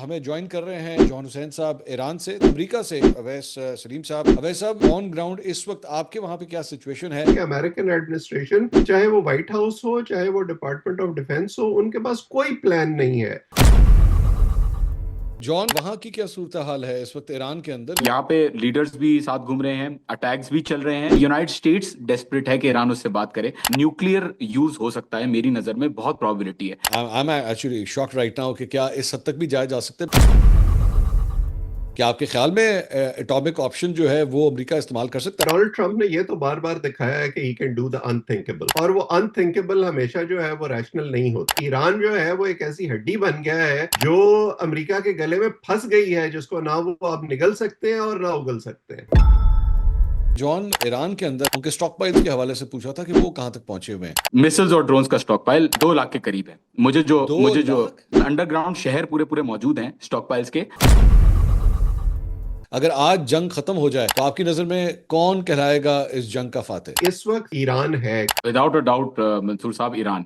हमें ज्वाइन कर रहे हैं जॉन हुसैन साहब ईरान से, अमेरिका से अवैस सलीम साहब। अवैस साहब, ऑन ग्राउंड इस वक्त आपके वहां पे क्या सिचुएशन है? कि अमेरिकन एडमिनिस्ट्रेशन, चाहे वो व्हाइट हाउस हो चाहे वो डिपार्टमेंट ऑफ डिफेंस हो, उनके पास कोई प्लान नहीं है। जॉन, वहां की क्या सूरत हाल है इस वक्त ईरान के अंदर? यहाँ पे लीडर्स भी साथ घूम रहे हैं, अटैक्स भी चल रहे हैं। यूनाइटेड स्टेट्स डेस्परेट है कि ईरान उससे बात करे। न्यूक्लियर यूज हो सकता है, मेरी नजर में बहुत प्रोबेबिलिटी है। I am actually shocked right now कि क्या इस हद तक भी जाया जा सकता है? क्या आपके ख्याल में एटॉमिक ऑप्शन जो है वो अमेरिका इस्तेमाल कर सकता है? डोनाल्ड ट्रंप ने ये तो बार बार दिखाया है कि he can do the unthinkable, और वो अनथिंकेबल हमेशा जो है वो रैशनल नहीं होता। ईरान जो है वो एक ऐसी हड्डी बन गया है जो अमेरिका के गले में फंस गई है, जिसको ना वो अब निगल सकते हैं और ना उगल सकते हैं। जॉन, ईरान के अंदर उनके स्टॉक पाइल्स के हवाले से पूछा था कि वो कहां तक पहुंचे हुए हैं। मिसाइल्स और ड्रोन्स का स्टॉक पाइल 2 लाख के करीब है। दो मुझे जो लाख अंडरग्राउंड शहर पूरे पूरे मौजूद हैं स्टॉक पाइल्स के। अगर आज जंग खत्म हो जाए तो आपकी नजर में कौन कहलाएगा इस जंग का फातेह? इस वक्त ईरान है। विदाउट अ डाउट मंसूर साहब, ईरान।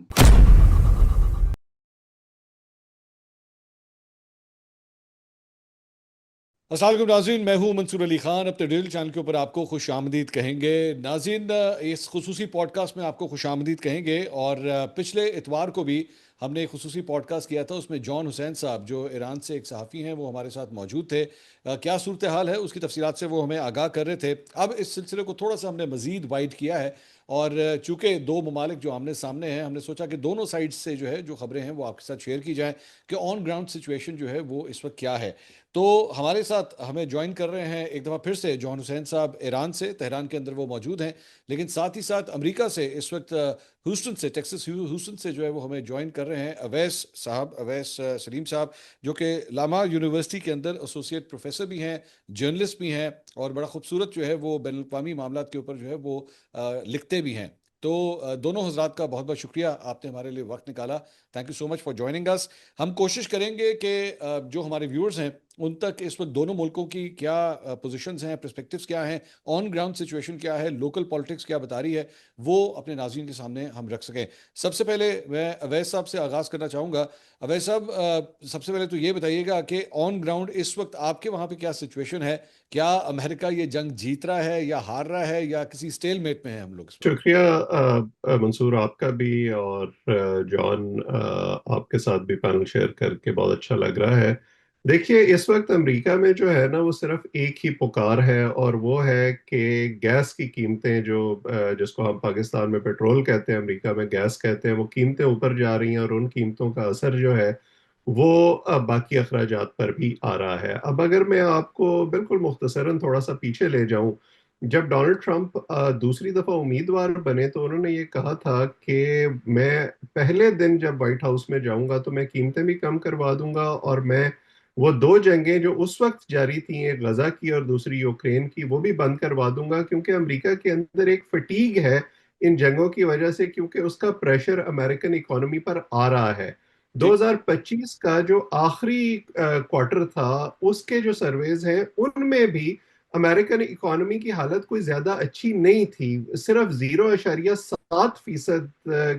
अस्सलाम वालेकुम नाज़रीन, मैं हूं मंसूर अली खान। अपने डिजिटल चैनल के ऊपर आपको खुश आमदीद कहेंगे। नाज़रीन, इस खुसूसी पॉडकास्ट में आपको खुश आमदीद कहेंगे। और पिछले इतवार को भी हमने एक खुसूसी पॉडकास्ट किया था, उसमें जॉन हुसैन साहब जो ईरान से एक सहाफ़ी हैं वो हमारे साथ मौजूद थे। क्या सूरत हाल है उसकी तफसीलात से वो हमें आगाह कर रहे थे। अब इस सिलसिले को थोड़ा सा हमने मज़ीद वाइड किया है, और चूँकि दो ममालिक जो आमने सामने हैं, हमने सोचा कि दोनों साइड से जो है जो खबरें हैं वो आपके साथ शेयर की जाएँ कि ऑन ग्राउंड सिचुएशन जो है वो इस वक्त क्या है। तो हमारे साथ हमें ज्वाइन कर रहे हैं एक दफ़ा फिर से जॉन हुसैन साहब ईरान से, तेहरान के अंदर वो मौजूद हैं। लेकिन साथ ही साथ अमेरिका से इस वक्त ह्यूस्टन से, टेक्सास ह्यूस्टन से जो है वो हमें ज्वाइन कर रहे हैं अवैस साहब, अवैस सलीम साहब, जो कि लामा यूनिवर्सिटी के अंदर एसोसिएट प्रोफेसर भी हैं, जर्नलिस्ट भी हैं, और बड़ा खूबसूरत जो है वो बैनुल अक़वामी मामलात के ऊपर जो है वो लिखते भी हैं। तो दोनों हजरात का बहुत बहुत शुक्रिया, आपने हमारे लिए वक्त निकाला। Thank you so much for joining us. हम कोशिश करेंगे कि जो हमारे व्यूअर्स हैं उन तक इस वक्त दोनों मुल्कों की क्या पोजीशंस हैं, पर्सपेक्टिव्स क्या हैं, ऑन ग्राउंड सिचुएशन क्या है, लोकल पॉलिटिक्स क्या बता रही है, वो अपने नाज़रीन के सामने हम रख सकें। सबसे पहले मैं अवैस साहब से आगाज़ करना चाहूँगा। अवैस साहब, सबसे पहले तो ये बताइएगा कि ऑन ग्राउंड इस वक्त आपके वहाँ पे क्या सिचुएशन है? क्या अमेरिका ये जंग जीत रहा है या हार रहा है या किसी स्टेलमेट में है हम लोग इस वक्त? शुक्रिया मंसूर, आपका भी, और जॉन, आपके साथ भी पैनल शेयर करके बहुत अच्छा लग रहा है। देखिए, इस वक्त अमेरिका में जो है ना वो सिर्फ एक ही पुकार है, और वो है कि गैस की कीमतें जो जिसको हम पाकिस्तान में पेट्रोल कहते हैं, अमेरिका में गैस कहते हैं, वो कीमतें ऊपर जा रही हैं, और उन कीमतों का असर जो है वो बाकी अखराजात पर भी आ रहा है। अब अगर मैं आपको बिल्कुल मुख्तसरन थोड़ा सा पीछे ले जाऊं, जब डोनाल्ड ट्रंप दूसरी दफा उम्मीदवार बने तो उन्होंने ये कहा था कि मैं पहले दिन जब व्हाइट हाउस में जाऊंगा तो मैं कीमतें भी कम करवा दूंगा, और मैं वो दो जंगें जो उस वक्त जारी थी, एक गजा की और दूसरी यूक्रेन की, वो भी बंद करवा दूंगा, क्योंकि अमेरिका के अंदर एक फटीग है इन जंगों की वजह से, क्योंकि उसका प्रेशर अमेरिकन इकोनॉमी पर आ रहा है। जी। 2025 का जो आखिरी क्वार्टर था, उसके जो सर्वेज हैं उनमें भी अमेरिकन इकोनॉमी की हालत कोई ज्यादा अच्छी नहीं थी। सिर्फ 0.7%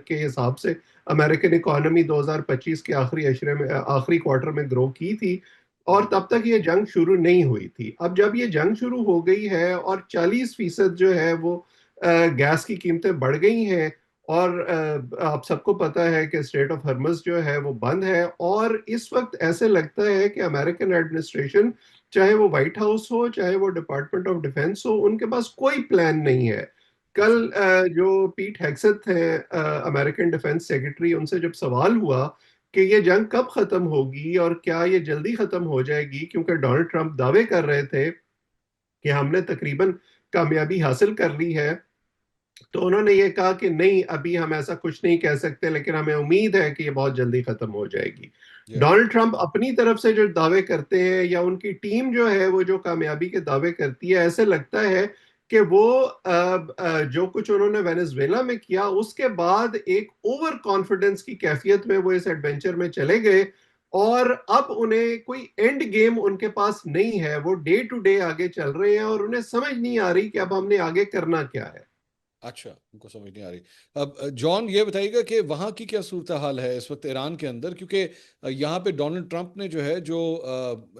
के हिसाब से अमेरिकन इकोनॉमी 2025 के आखिरी अशरे में, आखिरी क्वार्टर में ग्रो की थी, और तब तक ये जंग शुरू नहीं हुई थी। अब जब ये जंग शुरू हो गई है और 40% जो है वो गैस की कीमतें बढ़ गई हैं, और आप सबको पता है कि स्ट्रेट ऑफ हर्मस जो है वो बंद है, और इस वक्त ऐसे लगता है कि अमेरिकन एडमिनिस्ट्रेशन, चाहे वो व्हाइट हाउस हो चाहे वो डिपार्टमेंट ऑफ डिफेंस हो, उनके पास कोई प्लान नहीं है। कल जो पीट हेग्सेथ हैं अमेरिकन डिफेंस सेक्रेटरी, उनसे जब सवाल हुआ कि ये जंग कब खत्म होगी और क्या ये जल्दी खत्म हो जाएगी, क्योंकि डोनाल्ड ट्रंप दावे कर रहे थे कि हमने तकरीबन कामयाबी हासिल कर ली है, तो उन्होंने ये कहा कि नहीं, अभी हम ऐसा कुछ नहीं कह सकते, लेकिन हमें उम्मीद है कि ये बहुत जल्दी खत्म हो जाएगी। Yeah. डोनाल्ड ट्रंप अपनी तरफ से जो दावे करते हैं, या उनकी टीम जो है वो जो कामयाबी के दावे करती है, ऐसे लगता है कि वो जो कुछ उन्होंने वेनेजुएला में किया उसके बाद एक ओवर कॉन्फिडेंस की कैफियत में वो इस एडवेंचर में चले गए, और अब उन्हें कोई एंड गेम उनके पास नहीं है। वो डे टू डे आगे चल रहे हैं, और उन्हें समझ नहीं आ रही कि अब हमने आगे करना क्या है। अच्छा, उनको समझ नहीं आ रही। अब जॉन ये बताइएगा कि वहाँ की क्या सूरत हाल है इस वक्त ईरान के अंदर, क्योंकि यहाँ पे डोनाल्ड ट्रंप ने जो है जो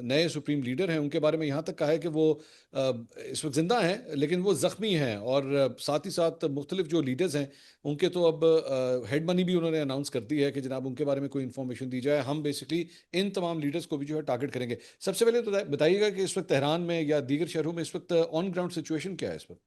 नए सुप्रीम लीडर हैं उनके बारे में यहाँ तक कहा है कि वो इस वक्त जिंदा हैं लेकिन वो जख्मी हैं, और साथ ही साथ मुख्तलिफ जो लीडर्स हैं उनके तो अब हेड मनी भी उन्होंने अनाउंस कर दी है कि जनाब उनके बारे में कोई इन्फॉर्मेशन दी जाए, हम बेसिकली इन तमाम लीडर्स को भी जो है टारगेट करेंगे। सबसे पहले तो बताइएगा कि इस वक्त तेहरान में या दीगर शहरों में इस वक्त ऑन ग्राउंड सिचुएशन क्या है इस वक्त।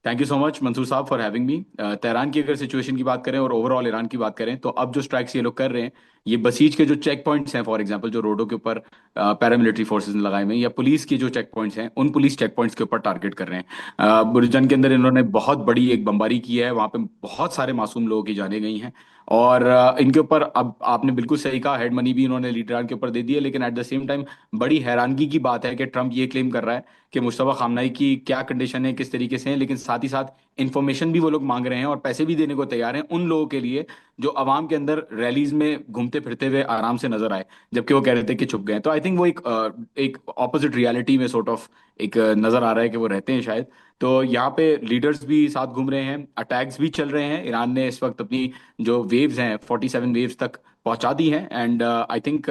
Thank you so much Mansoor साहब फॉर हैविंग मी। तेहरान की अगर सिचुएशन की बात करें और ओवरऑल ईरान की बात करें तो अब जो स्ट्राइक्स ये लोग कर रहे हैं, ये बसीज के जो चेक पॉइंट्स हैं, फॉर एग्जांपल जो रोडों के ऊपर पैरामिलिट्री फोर्सेस ने लगाए हुए हैं, या पुलिस के जो चेक पॉइंट्स हैं, उन पुलिस चेक पॉइंट्स के ऊपर टारगेट कर रहे हैं। बुरजन के अंदर इन्होंने बहुत बड़ी एक बमबारी की है, वहां पे बहुत सारे मासूम लोगों की जानें गई हैं। और इनके ऊपर अब आपने बिल्कुल सही कहा, हेड मनी भी इन्होंने लीडरान के ऊपर दे दी है, लेकिन एट द सेम टाइम बड़ी हैरानगी की बात है कि ट्रंप ये क्लेम कर रहा है कि मुश्तबा खामनाई की क्या कंडीशन है, किस तरीके से है, लेकिन साथ ही साथ इन्फॉर्मेशन भी वो लोग मांग रहे हैं और पैसे भी देने को तैयार हैं उन लोगों के लिए जो अवाम के अंदर रैलीज में घूमते फिरते हुए आराम से नजर आए, जबकि वो कह रहे थे कि छुप गए। तो आई थिंक वो एक ऑपोजिट रियलिटी में सॉर्ट ऑफ एक नजर आ रहा है कि वो रहते हैं शायद। तो यहाँ पे लीडर्स भी साथ घूम रहे हैं, अटैक्स भी चल रहे हैं। ईरान ने इस वक्त अपनी जो वेव्स हैं 47 वेव्स तक पहुंचा दी हैं, एंड आई थिंक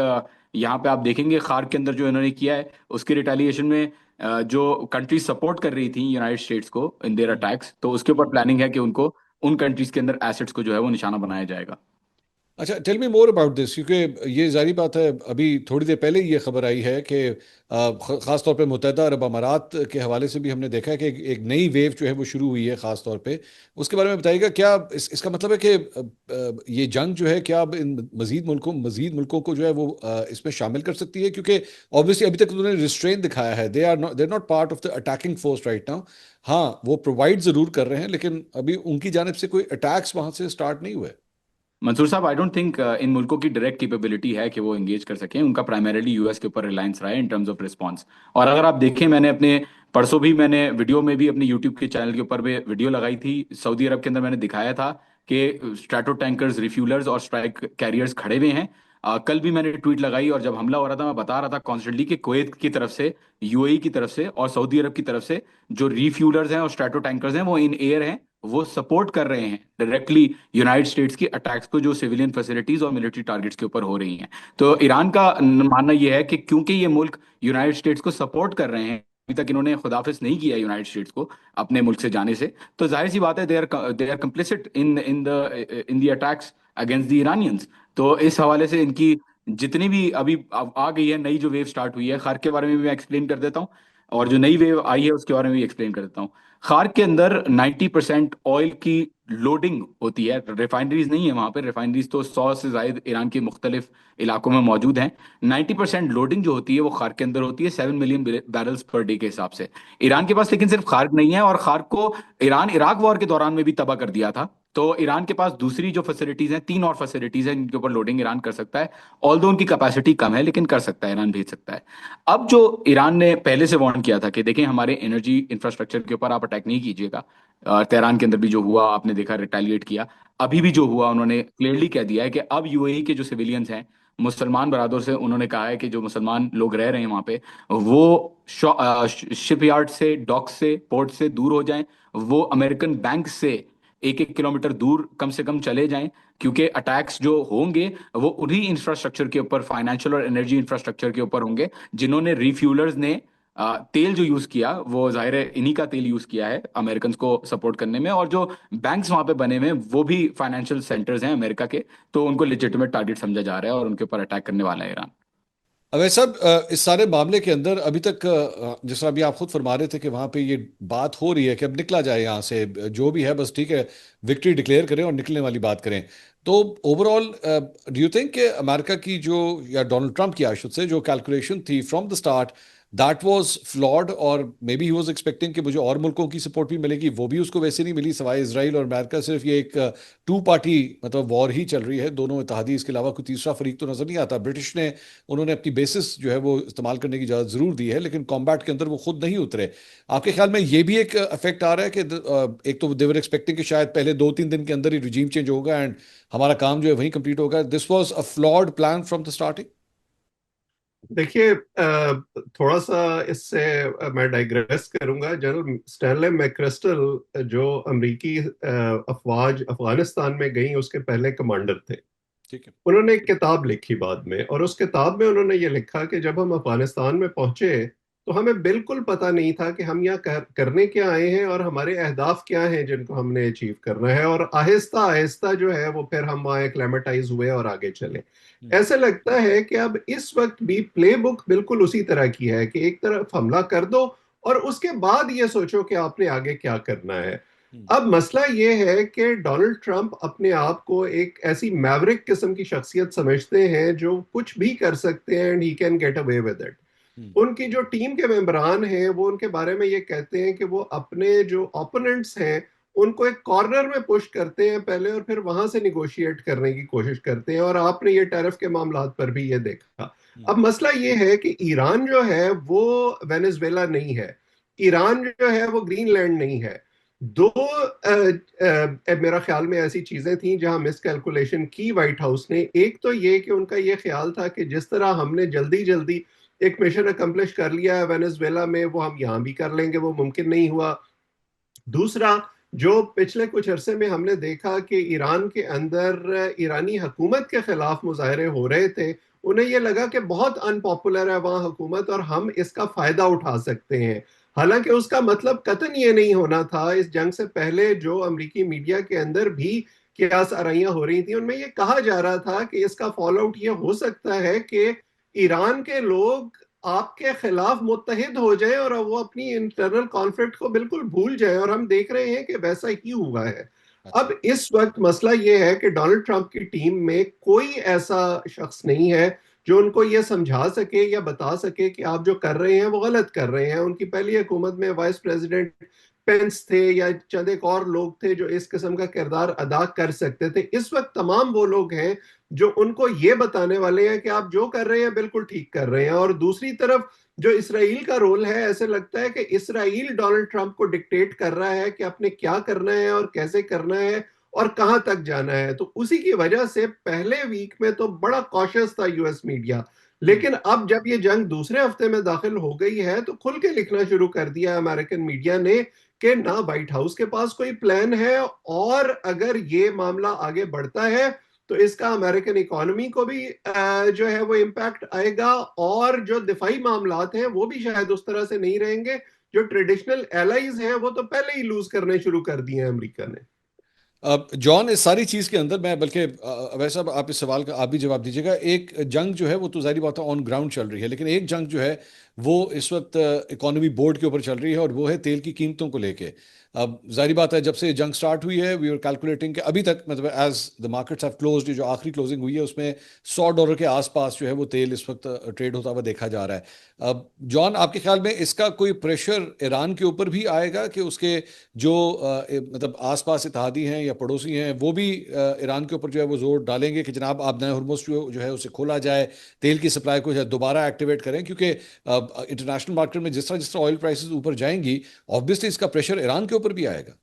यहाँ पे आप देखेंगे खार के अंदर जो इन्होंने किया है उसके रिटेलिएशन में जो कंट्रीज सपोर्ट कर रही थी यूनाइटेड स्टेट्स को इन देयर अटैक्स, तो उसके ऊपर प्लानिंग है कि उनको उन कंट्रीज के अंदर एसेट्स को जो है वो निशाना बनाया जाएगा। अच्छा, tell me more about this, क्योंकि ये जारी बात है अभी थोड़ी देर पहले ही ये खबर आई है कि ख़ास तौर पे मुत्तहदा अरब अमारात के हवाले से भी हमने देखा है कि एक नई वेव जो है वो शुरू हुई है ख़ास तौर पे। उसके बारे में बताइएगा, क्या इसका मतलब है कि ये जंग जो है क्या अब इन मज़ीद मुल्कों को जो है वो इसमें शामिल कर सकती है, क्योंकि ऑब्वियसली अभी तक उन्होंने रिस्ट्रेन दिखाया है, they are not part of the attacking force right now. हाँ, वो प्रोवाइड ज़रूर कर रहे हैं लेकिन अभी उनकी जानिब से कोई अटैक्स वहाँ से स्टार्ट नहीं हुए। मंसूर साहब, आई डोंट थिंक इन मुल्कों की डायरेक्ट कैपेबिलिटी है कि वो एंगेज कर सकें। उनका प्राइमरीली यूएस के ऊपर रिलायंस रहा है इन टर्म्स ऑफ रिस्पांस। और अगर आप देखें, मैंने अपने परसों भी मैंने वीडियो में भी अपने यूट्यूब के चैनल के ऊपर भी वीडियो लगाई थी, सऊदी अरब के अंदर मैंने दिखाया था कि स्ट्रैटो टैंकर्स, रिफ्यूलर्स और स्ट्राइक कैरियर्स खड़े हुए हैं। कल भी मैंने ट्वीट लगाई और जब हमला हो रहा था मैं बता रहा था कॉन्स्टेंटली कि कुवैत की तरफ से, यूएई की तरफ से और सऊदी अरब की तरफ से जो रिफ्यूलर्स हैं और स्ट्रैटो टैंकर्स हैं वो इन एयर हैं, वो सपोर्ट कर रहे हैं डायरेक्टली यूनाइटेड स्टेट्स की अटैक्स को जो सिविलियन फैसिलिटीज और मिलिट्री टारगेट्स के ऊपर हो रही हैं। तो ईरान का मानना यह है कि क्योंकि ये मुल्क यूनाइटेड स्टेट्स को सपोर्ट कर रहे हैं, अभी तक इन्होंने खुदाफिज नहीं किया यूनाइटेड स्टेट्स को अपने मुल्क से जाने से, तो जाहिर सी बात है they are complicit in the attacks against the Iranians. तो इस हवाले से इनकी जितनी भी अभी आ गई है नई जो वेव स्टार्ट हुई है, खार के बारे में भी मैं एक्सप्लेन कर देता हूँ, और जो नई वेव आई है उसके बारे में भी एक्सप्लेन कर देता हूँ। खार के अंदर 90% ऑयल की लोडिंग होती है, रिफाइनरीज नहीं है वहां पे, रिफाइनरीज तो 100 से ज्यादा ईरान के मुख्तलिफ इलाकों में मौजूद हैं। 90% लोडिंग जो होती है वो खार के अंदर होती है, 7 मिलियन बैरल्स पर डे के हिसाब से। ईरान के पास लेकिन सिर्फ खार नहीं है, और खार को ईरान इराक वॉर के दौरान में भी तबाह कर दिया था। तो ईरान के पास दूसरी जो फैसिलिटीज हैं, 3 और फैसिलिटीज हैं जिनके ऊपर लोडिंग ईरान कर सकता है। ऑल दो उनकी कैपेसिटी कम है लेकिन कर सकता है, ईरान भेज सकता है। अब जो ईरान ने पहले से वार्न किया था कि देखें हमारे एनर्जी इंफ्रास्ट्रक्चर के ऊपर आप अटैक नहीं कीजिएगा, तेहरान के अंदर भी जो हुआ आपने देखा, रिटेलिएट किया। अभी भी जो हुआ उन्होंने क्लियरली कह दिया है कि अब यूएई के जो सिविलियंस हैं, मुसलमान बरादर से उन्होंने कहा है कि जो मुसलमान लोग रह रहे हैं वहां पे, वो शिपयार्ड से, डॉक से, पोर्ट से दूर हो जाएं। वो अमेरिकन बैंक से 1-1 किलोमीटर दूर कम से कम चले जाएं, क्योंकि अटैक्स जो होंगे वो उन्हीं इंफ्रास्ट्रक्चर के ऊपर, फाइनेंशियल और एनर्जी इंफ्रास्ट्रक्चर के ऊपर होंगे जिन्होंने रिफ्यूलर्स ने तेल जो यूज किया वो जाहिर है इन्हीं का तेल यूज किया है अमेरिकन को सपोर्ट करने में। और जो बैंक्स वहां पे बने हुए हैं वो भी फाइनेंशियल सेंटर्स हैं अमेरिका के, तो उनको लेजिटिमेट टारगेट समझा जा रहा है और उनके ऊपर अटैक करने वाला है ईरान। अब ऐसा इस सारे मामले के अंदर अभी तक जिस तरह अभी आप खुद फरमा रहे थे कि वहां पे ये बात हो रही है कि अब निकला जाए यहाँ से, जो भी है बस ठीक है, विक्ट्री डिक्लेयर करें और निकलने वाली बात करें। तो ओवरऑल डू यू थिंक कि अमेरिका की जो, या डोनाल्ड ट्रंप की आशुत से जो कैलकुलेशन थी from the start, that was flawed, और maybe he was expecting कि मुझे और मुल्कों की सपोर्ट भी मिलेगी, वो भी उसको वैसे नहीं मिली सिवाय इसराइल और अमेरिका। सिर्फ ये एक टू पार्टी मतलब वॉर ही चल रही है, दोनों इत्तेहादी, इसके अलावा कोई तीसरा फरीक तो नजर नहीं आता। ब्रिटिश ने, उन्होंने अपनी बेसिस जो है वो इस्तेमाल करने की इजाज़त ज़रूर दी है लेकिन कॉम्बैट के अंदर वो खुद नहीं उतरे। आपके ख्याल में ये भी एक इफेक्ट आ रहा है कि एक तो देवर एक्सपेक्टिंग कि शायद पहले 2-3 दिन के अंदर ही रिजीम चेंज होगा एंड हमारा काम जो है वहीं कंप्लीट होगा, this was a flawed plan from the starting. देखिए, थोड़ा सा इससे मैं डाइग्रेस करूंगा। जनरल स्टैनले मैक्रिस्टल जो अमरीकी अफवाज अफगानिस्तान में गई उसके पहले कमांडर थे। ठीक है। उन्होंने एक किताब लिखी बाद में, और उस किताब में उन्होंने ये लिखा कि जब हम अफगानिस्तान में पहुंचे तो हमें बिल्कुल पता नहीं था कि हम यहाँ करने क्या आए हैं और हमारे अहदाफ क्या हैं जिनको हमने अचीव करना है। और आहिस्ता आहिस्ता जो है वो फिर हम वहाँ एक्लेमेटाइज हुए और आगे चले। हम्म। ऐसे लगता है कि अब इस वक्त भी प्ले बुक बिल्कुल उसी तरह की है कि एक तरफ हमला कर दो और उसके बाद ये सोचो कि आपने आगे क्या करना है। हम्म। अब मसला ये है कि डोनाल्ड ट्रंप अपने आप को एक ऐसी मैवरिक किस्म की शख्सियत समझते हैं जो कुछ भी कर सकते हैं and he can get away with it. Hmm. उनकी जो टीम के मेंबरान हैं वो उनके बारे में ये कहते हैं कि वो अपने जो ओपोनेंट्स हैं उनको एक कॉर्नर में पुश करते हैं पहले, और फिर वहां से निगोशिएट करने की कोशिश करते हैं। और आपने ये टैरिफ के मामलात पर भी ये देखा। हम्म। अब मसला ये है कि ईरान जो है वो वेनेजुएला नहीं है, ईरान जो है वो ग्रीनलैंड नहीं है। दो मेरा ख्याल में ऐसी चीजें थी जहां मिस कैलकुलेशन की व्हाइट हाउस ने। एक तो ये कि उनका ये ख्याल था कि जिस तरह हमने जल्दी जल्दी एक मिशन अकम्प्लिश कर लिया है वेनेजुएला में, वो हम यहां भी कर लेंगे, वो मुमकिन नहीं हुआ। दूसरा, जो पिछले कुछ अरसे में हमने देखा कि ईरान के अंदर ईरानी हुकूमत के खिलाफ मुजाहरे हो रहे थे, उन्हें यह लगा कि बहुत अनपॉपुलर है वहां हुकूमत और हम इसका फायदा उठा सकते हैं। हालांकि उसका मतलब कतई ये नहीं होना था। इस जंग से पहले जो अमरीकी मीडिया के अंदर भी कियास आराइयां हो रही थी उनमें यह कहा जा रहा था कि इसका फॉल आउट ये हो सकता है कि ईरान के लोग आपके खिलाफ मुत्तहिद हो जाए और वो अपनी इंटरनल कॉन्फ्लिक्ट को बिल्कुल भूल जाए, और हम देख रहे हैं कि वैसा ही हुआ है। अच्छा। अब इस वक्त मसला ये है कि डोनाल्ड ट्रंप की टीम में कोई ऐसा शख्स नहीं है जो उनको ये समझा सके या बता सके कि आप जो कर रहे हैं वो गलत कर रहे हैं। उनकी पहली हुकूमत में वाइस प्रेसिडेंट पेंस थे या चंद एक और लोग थे जो इस किस्म का किरदार अदा कर सकते थे। इस वक्त तमाम वो लोग हैं जो उनको ये बताने वाले हैं कि आप जो कर रहे हैं बिल्कुल ठीक कर रहे हैं। और दूसरी तरफ जो इसराइल का रोल है, ऐसे लगता है कि इसराइल डोनाल्ड ट्रंप को डिक्टेट कर रहा है कि आपने क्या करना है और कैसे करना है और कहां तक जाना है। तो उसी की वजह से पहले वीक में तो बड़ा कॉशियस था यूएस मीडिया, हम्म। लेकिन अब जब ये जंग दूसरे हफ्ते में दाखिल हो गई है तो खुल के लिखना शुरू कर दिया अमेरिकन मीडिया ने कि ना व्हाइट हाउस के पास कोई प्लान है, और अगर ये मामला आगे बढ़ता है तो इसका अमेरिकन इकोनॉमी को भी जो है वो इम्पैक्ट आएगा, और जो दिफाई मामलात हैं वो भी शायद उस तरह से नहीं रहेंगे। जो ट्रेडिशनल एलाइज हैं वो तो पहले ही लूज करने शुरू कर दिए हैं अमेरिका ने। अब जॉन, इस सारी चीज़ के अंदर मैं बल्कि वैसा आप इस सवाल का आप भी जवाब दीजिएगा। एक जंग जो है वो तो जाहिर बात है ऑन ग्राउंड चल रही है, लेकिन एक जंग जो है वो इस वक्त इकोनॉमी बोर्ड के ऊपर चल रही है, और वो है तेल की कीमतों को लेके। अब जाहिर बात है जब से जंग स्टार्ट हुई है वी आर कैलकुलेटिंग कि अभी तक मतलब as the markets have closed, जो आखिरी क्लोजिंग हुई है उसमें $100 के आसपास जो है वो तेल इस वक्त ट्रेड होता हुआ देखा जा रहा है। अब जॉन, आपके ख्याल में इसका कोई प्रेशर ईरान के ऊपर भी आएगा कि उसके जो मतलब आसपास इत्तेहादी हैं या पड़ोसी हैं वो भी ईरान के ऊपर जो है वो जोर डालेंगे कि जनाब आप नए हुर्मुज़ जो है उसे खोला जाए, तेल की सप्लाई को जो है दोबारा एक्टिवेट करें, क्योंकि इंटरनेशनल मार्केट में जिस तरह ऑयल प्राइसेस ऊपर जाएंगी ऑब्वियसली इसका प्रेशर ईरान के ऊपर भी आएगा।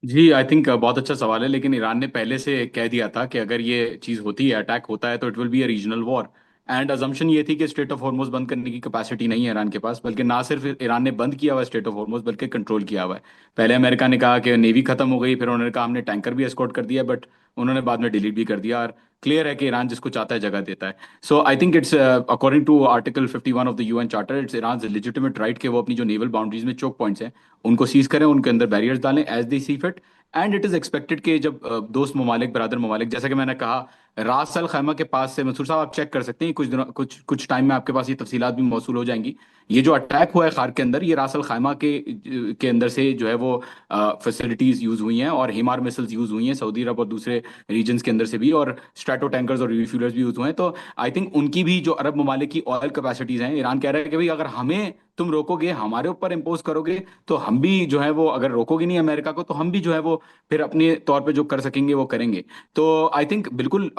जी, आई थिंक बहुत अच्छा सवाल है, लेकिन ईरान ने पहले से कह दिया था कि अगर ये चीज़ होती है, अटैक होता है, तो it will be a regional war. And assumption ये थी कि स्ट्रेट ऑफ हॉर्मुज बंद करने की कैपेसिटी नहीं है ईरान के पास, बल्कि ना सिर्फ ईरान ने बंद किया हुआ है स्ट्रेट ऑफ हॉर्मुज, बल्कि कंट्रोल किया हुआ है। पहले अमेरिका ने कहा कि नेवी खत्म हो गई, फिर उन्होंने कहा हमने टैंकर भी एस्कॉर्ट कर दिया, बट उन्होंने बाद में डिलीट भी कर दिया। और क्लियर है कि ईरान जिसको चाहता है जगह देता है। So I think it's according to article 51 of the UN charter, it's Iran legitimate right कि वो अपनी जो नेवल बाउंड्रीज में चोक पॉइंट्स हैं उनको सीज करें, उनके अंदर बैरियर्स डालें as they see fit. And it is expected कि जब दोस्त ममालिक, बरादर ममालिक, जैसा कि मैंने कहा, रास अल खैमा के पास से, मंसूर साहब आप चेक कर सकते हैं, कुछ दिनों कुछ टाइम में आपके पास ये तफसीलात भी मौसूल हो जाएंगी। ये जो अटैक हुआ है खार के अंदर, ये रास अल खैमा के अंदर से जो है वो फैसिलिटीज यूज हुई हैं, और हिमार मिसाइल्स यूज हुई हैं सऊदी अरब और दूसरे रीजन्स के अंदर से भी, और स्ट्रैटो टैंकर्स और रिफ्यूलर्स भी यूज हुए हैं। तो आई थिंक उनकी भी जो अरब ममालिक की ऑयल कैपेसिटीज हैं, ईरान कह रहा है कि भाई अगर हमें तुम रोकोगे, हमारे ऊपर इम्पोज करोगे, तो हम भी जो है वो, अगर रोकोगे नहीं अमेरिका को, तो हम भी जो है वो फिर अपने तौर पे जो कर सकेंगे वो करेंगे। तो आई थिंक बिल्कुल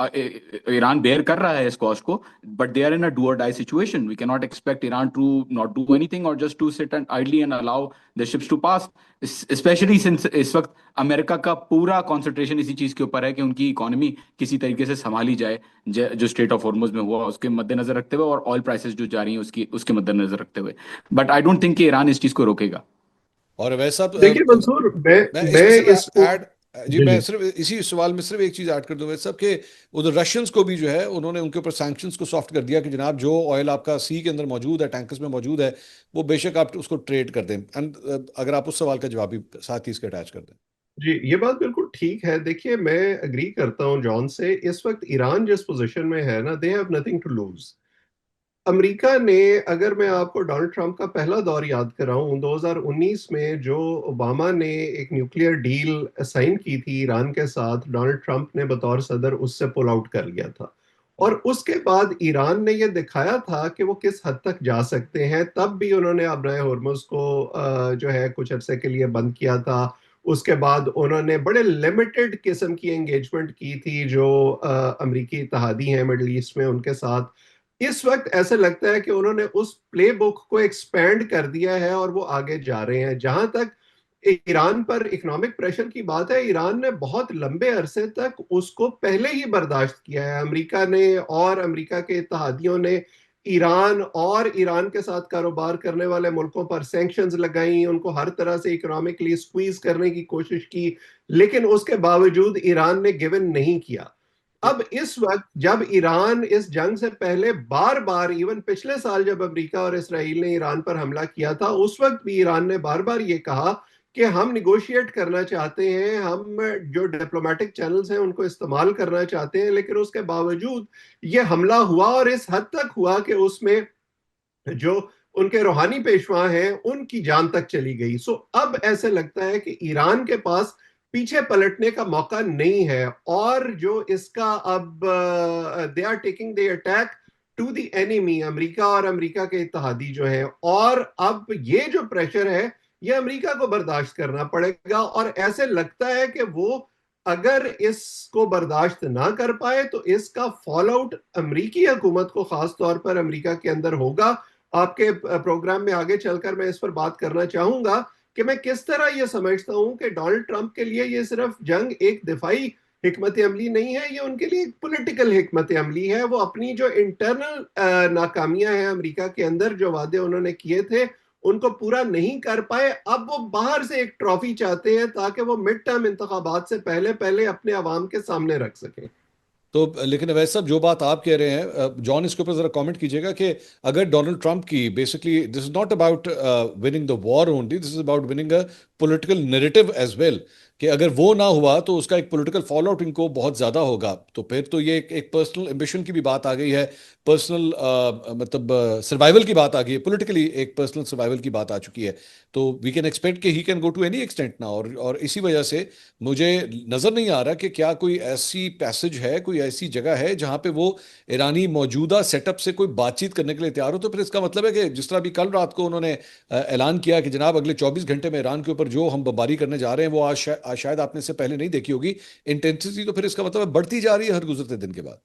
ईरान बेयर कर रहा है इस कॉस्ट को, but they are in a do or die situation. We can not expect Iran to not do anything or just to sit and idly and allow the ships to pass, specially since इस वक्त America का पूरा concentration इसी चीज के ऊपर है कि उनकी इकोनॉमी किसी तरीके से संभाली जाए, जो स्ट्रेट ऑफ हॉर्मुज में हुआ उसके मद्देनजर रखते हुए, और ऑयल प्राइसेस जो जा रही हैं उसकी उसके मद्देनजर रखते हुए। बट आई डोंट थिंक कि ईरान इस चीज को रोकेगा। और वैसा देखिए मंसूर, मैं मैं इसमें सिर्फ इसको ऐड जी, जी मैं जी सिर्फ इसी सवाल में सिर्फ एक चीज ऐड कर दूं वैसे साहब, कि उधर रशियंस को भी जो है उन्होंने उनके ऊपर सैंक्शंस को सॉफ्ट कर दिया कि जनाब जो ऑयल आपका सी के अंदर मौजूद है, टैंकर्स में मौजूद है, वो बेशक आप उसको ट्रेड कर दें। एंड अगर आप उस सवाल का जवाब भी साथ ही इसके अटैच कर दें। जी, ये बात बिल्कुल ठीक है। देखिए, मैं अग्री करता हूं जॉन से। इस वक्त ईरान जिस पोजीशन में है ना, they have nothing to lose. America ने, अगर मैं आपको डोनाल्ड ट्रंप का पहला दौर याद कराऊं 2019 में, जो ओबामा ने एक न्यूक्लियर डील साइन की थी ईरान के साथ, डोनाल्ड ट्रंप ने बतौर सदर उससे पुल आउट कर लिया था। और उसके बाद ईरान ने यह दिखाया था कि वो किस हद तक जा सकते हैं। तब भी उन्होंने अबनाए हॉर्मुज को जो है कुछ अरसे के लिए बंद किया था। उसके बाद उन्होंने बड़े लिमिटेड किस्म की एंगेजमेंट की थी जो अमरीकी इत्तेहादी हैं मिडल ईस्ट में, उनके साथ। इस वक्त ऐसे लगता है कि उन्होंने उस प्ले बुक को एक्सपेंड कर दिया है और वो आगे जा रहे हैं। जहां तक ईरान पर इकोनॉमिक प्रेशर की बात है, ईरान ने बहुत लंबे अरसे तक उसको पहले ही बर्दाश्त किया है। अमेरिका ने और अमेरिका के इत्तेहादियों ने ईरान और ईरान के साथ कारोबार करने वाले मुल्कों पर सैंक्शंस लगाई, उनको हर तरह से इकोनॉमिकली स्क्वीज करने की कोशिश की, लेकिन उसके बावजूद ईरान ने गिवन नहीं किया। अब इस वक्त जब ईरान इस जंग से पहले बार बार, इवन पिछले साल जब अमेरिका और इसराइल ने ईरान पर हमला किया था, उस वक्त भी ईरान ने बार बार ये कहा कि हम निगोशिएट करना चाहते हैं, हम जो डिप्लोमेटिक चैनल्स हैं उनको इस्तेमाल करना चाहते हैं। लेकिन उसके बावजूद ये हमला हुआ, और इस हद तक हुआ कि उसमें जो उनके रूहानी पेशवा हैं उनकी जान तक चली गई। सो अब ऐसे लगता है कि ईरान के पास पीछे पलटने का मौका नहीं है, और जो इसका अब they are taking the attack to the enemy, America और अमेरिका के इत्तेहादी जो है। और अब ये जो प्रेशर है ये अमेरिका को बर्दाश्त करना पड़ेगा, और ऐसे लगता है कि वो अगर इसको बर्दाश्त ना कर पाए तो इसका फॉल आउट अमरीकी हुकूमत को, खास तौर पर अमेरिका के अंदर होगा। आपके प्रोग्राम में आगे चलकर मैं इस पर बात करना चाहूंगा कि मैं किस तरह यह समझता हूं कि डोनाल्ड ट्रंप के लिए ये सिर्फ जंग एक दिफाई हिकमत अमली नहीं है, ये उनके लिए एक पॉलिटिकल हिकमत अमली है। वो अपनी जो इंटरनल नाकामियां हैं अमेरिका के अंदर, जो वादे उन्होंने किए थे उनको पूरा नहीं कर पाए, अब वो बाहर से एक ट्रॉफी चाहते हैं ताकि वो मिड टर्म इंतखाबात से पहले पहले अपने अवाम के सामने रख सकें। तो लेकिन वैसे साहब, जो बात आप कह रहे हैं जॉन, इसके ऊपर जरा कमेंट कीजिएगा कि अगर डोनाल्ड ट्रंप की, basically this is not about winning the war only, this is about winning a political narrative as well, कि अगर वो ना हुआ तो उसका एक पॉलिटिकल फॉल आउट इनको बहुत ज्यादा होगा। तो फिर तो ये एक पर्सनल एम्बिशन की भी बात आ गई है, पर्सनल मतलब सर्वाइवल की बात आ गई है, पॉलिटिकली एक पर्सनल सर्वाइवल की बात आ चुकी है। तो वी कैन एक्सपेक्ट कि he can go to any extent ना। और इसी वजह से मुझे नजर नहीं आ रहा कि क्या कोई ऐसी पैसेज है, कोई ऐसी जगह है जहां पे वो ईरानी मौजूदा सेटअप से कोई बातचीत करने के लिए तैयार हो। तो फिर इसका मतलब है कि जिस तरह भी कल रात को उन्होंने ऐलान किया कि जनाब अगले 24 घंटे में ईरान के ऊपर जो हम बमबारी करने जा रहे हैं वो आज शायद आपने इससे पहले नहीं देखी होगी इंटेंसिटी, तो फिर इसका मतलब है बढ़ती जा रही है हर गुजरते दिन के बाद।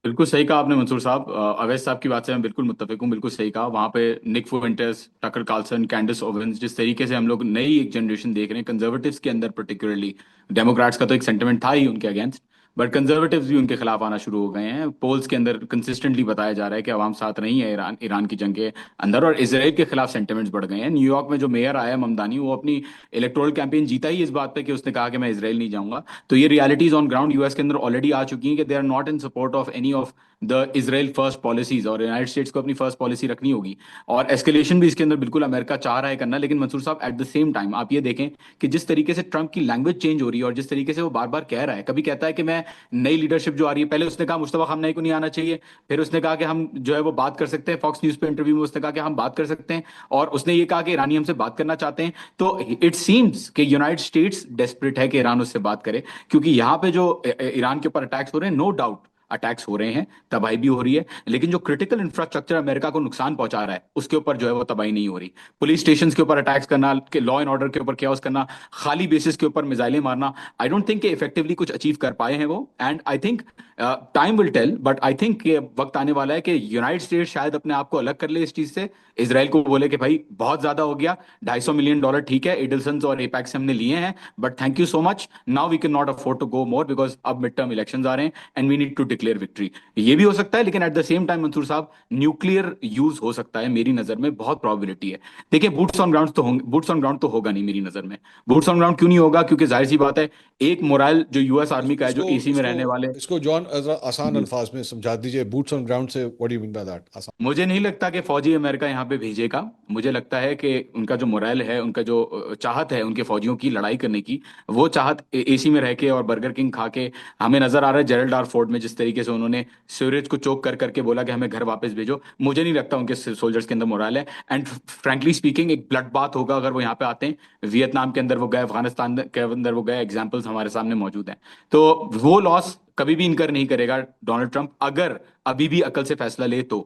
बिल्कुल सही कहा आपने मंसूर साहब। अवैध साहब की बात से मैं बिल्कुल मुत्तफिक हूँ, बिल्कुल सही कहा। वहाँ पे निक फुएंटेस, टकर कार्लसन, कैंडिस ओवेंस, जिस तरीके से हम लोग नई एक जनरेशन देख रहे हैं कंजर्वेटिव्स के अंदर, पर्टिकुलरली डेमोक्रेट्स का तो एक सेंटिमेंट था ही उनके अगेंस्ट, बट कंजर्वेटिव्स भी उनके खिलाफ आना शुरू हो गए हैं। पोल्स के अंदर कंसिस्टेंटली बताया जा रहा है कि अवाम साथ नहीं है ईरान ईरान की जंग के अंदर, और इसराइल के खिलाफ सेंटिमेंट्स बढ़ गए हैं। न्यूयॉर्क में जो मेयर आया ममदानी, वो अपनी इलेक्टोरल कैंपेन जीता ही इस बात पे कि उसने कहा कि मैं इसराइल नहीं जाऊंगा। तो ये रियलिटीज ऑन ग्राउंड यूएस के अंदर ऑलरेडी आ चुकी हैं कि they are not in support of any of the Israel first policies, और यूनाइटेड स्टेट्स को अपनी फर्स्ट पॉलिसी रखनी होगी। और एस्केलेशन भी इसके अंदर बिल्कुल अमेरिका चाह रहा है करना। लेकिन मंसूर साहब, एट द सेम टाइम आप ये देखें कि जिस तरीके से ट्रंप की लैंग्वेज चेंज हो रही है, और जिस तरीके से वो बार बार कह रहा है, कभी कहता है कि मैं नई लीडरशिप जो आ रही है, पहले उसने कहा मुश्तबा खामनई को नहीं आना चाहिए, फिर उसने कहा कि हम जो है वो बात कर सकते हैं, फॉक्स न्यूज पे इंटरव्यू में उसने कहा कि हम बात कर सकते हैं, और उसने ये कहा कि ईरानी हमसे बात करना चाहते हैं। तो इट सीम्स कि यूनाइटेड स्टेट्स डेस्परेट है कि ईरान उससे बात करे, क्योंकि यहाँ पे जो ईरान के ऊपर अटैक्स हो रहे हैं, नो डाउट अटैक्स हो रहे हैं, तबाही भी हो रही है, लेकिन जो क्रिटिकल इंफ्रास्ट्रक्चर अमेरिका को नुकसान पहुंचा रहा है उसके ऊपर जो है वो तबाही नहीं हो रही। पुलिस स्टेशन के ऊपर अटैक्स करना, लॉ एंड ऑर्डर के ऊपर क्या करना, खाली बेसिस के ऊपर मिसाइलें मारना, आई डोंट थिंक इफेक्टिवली कुछ अचीव कर पाए हैं वो। And I think time will tell, but I think ये वक्त आने वाला है कि यूनाइटेड स्टेट्स शायद अपने आप को अलग कर ले इस चीज से, इसराइल को बोले कि भाई बहुत ज्यादा हो गया, $250 मिलियन ठीक है, एडल्सन्स और एपैक्स हमने लिए हैं, but thank you so much, now we can not afford to go more because अब मिड टर्म इलेक्शंस आ रहे हैं and we need to declare victory. ये भी हो सकता है, लेकिन at the same time Mansoor साहब, न्यूक्लियर यूज हो सकता है, मेरी नजर में बहुत प्रोबेबिलिटी है। देखिए बूट्स ऑन ग्राउंड तो होंगे, बूट्स ऑन ग्राउंड तो होगा नहीं मेरी नजर में। बूट्स ऑन ग्राउंड क्यों नहीं होगा? क्योंकि जाहिर सी बात है, एक मोराइल जो यूएस आर्मी का है, जो इसको एसी में इसको रहने वाले। इसको जॉन आसान जी। अल्फाज में समझा दीजिए, बूट्स ऑन ग्राउंड से what do you mean by that, आसान। मुझे नहीं लगता कि फौजी अमेरिका यहाँ पे भेजेगा। मुझे लगता है कि उनका जो मोरल है, उनका जो चाहत है उनके फौजियों की लड़ाई करने की, वो चाहत एसी में रह के और बर्गर किंग खा के, हमें नजर आ रहा है जेरल्ड आर फोर्ड में जिस तरीके से उन्होंने सीवरेज को चोक कर करके बोला कि हमें घर वापस भेजो, मुझे नहीं लगता उनके सोल्जर्स के अंदर मोरल है। एंड फ्रैंकली स्पीकिंग, एक ब्लड बात होगा अगर वो यहाँ पे आते हैं। वियतनाम के अंदर वो गए, अफगानिस्तान के अंदर वो गए, एग्जाम्पल्स हमारे सामने मौजूद हैं। तो वो लॉस कभी भी इनकर नहीं करेगा डोनाल्ड ट्रंप, अगर अभी भी अकल से फैसला ले तो।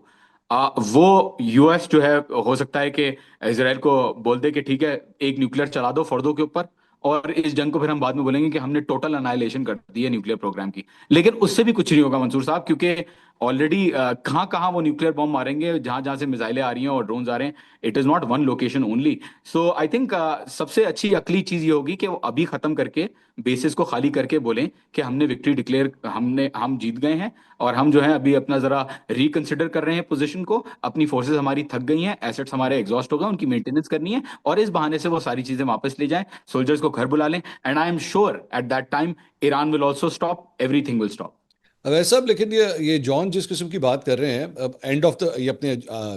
वो यूएस जो है, हो सकता है कि इसराइल को बोल दे कि ठीक है, एक न्यूक्लियर चला दो फर्दों के ऊपर, और इस जंग को फिर हम बाद में बोलेंगे कि हमने टोटल अनाइलेशन कर दी है न्यूक्लियर प्रोग्राम की। लेकिन उससे भी कुछ नहीं होगा मंसूर साहब, क्योंकि ऑलरेडी कहाँ कहाँ वो न्यूक्लियर बॉम्ब मारेंगे, जहां जहां से मिसाइलें आ रही हैं और ड्रोन्स आ रहे हैं, it is not one location only. So I think सबसे अच्छी अकली चीज ये होगी कि वो अभी खत्म करके, बेसिस को खाली करके बोलें कि हमने विक्ट्री डिक्लेयर, हम जीत गए हैं, और हम जो है अभी अपना जरा रिकंसिडर कर रहे हैं पोजीशन को, अपनी फोर्सेस हमारी थक गई हैं, एसेट्स हमारे एग्जॉस्ट हो गए, उनकी मेंटेनेंस करनी है, और इस बहाने से वो सारी चीजें वापस ले जाएं, सोल्जर्स को घर बुला लें, and I am sure at that time Iran will also stop, everything will stop. वैसे साहब, लेकिन ये जॉन जिस किस्म की बात कर रहे हैं, अब एंड ऑफ द ये अपने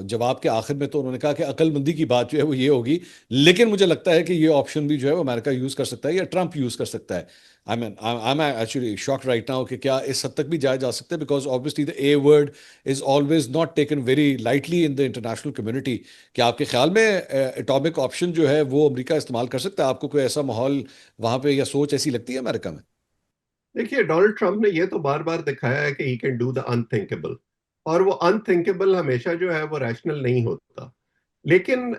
जवाब के आखिर में तो उन्होंने कहा कि अक्लमंदी की बात जो है वो ये होगी, लेकिन मुझे लगता है कि ये ऑप्शन भी जो है वो अमेरिका यूज कर सकता है या ट्रंप यूज कर सकता है। I am actually shocked right now कि क्या इस हद तक भी जाया जा सकता है, because obviously the a word is always not taken very lightly in the international community. क्या आपके ख्याल में एटॉमिक ऑप्शन जो है वो अमेरिका इस्तेमाल कर सकता है? आपको कोई ऐसा माहौल वहां पे या सोच ऐसी लगती है अमेरिका में? देखिए, डोनाल्ड ट्रंप ने ये तो बार बार दिखाया है कि he can do the unthinkable, और वो अनथिंकेबल हमेशा जो है वो रैशनल नहीं होता। लेकिन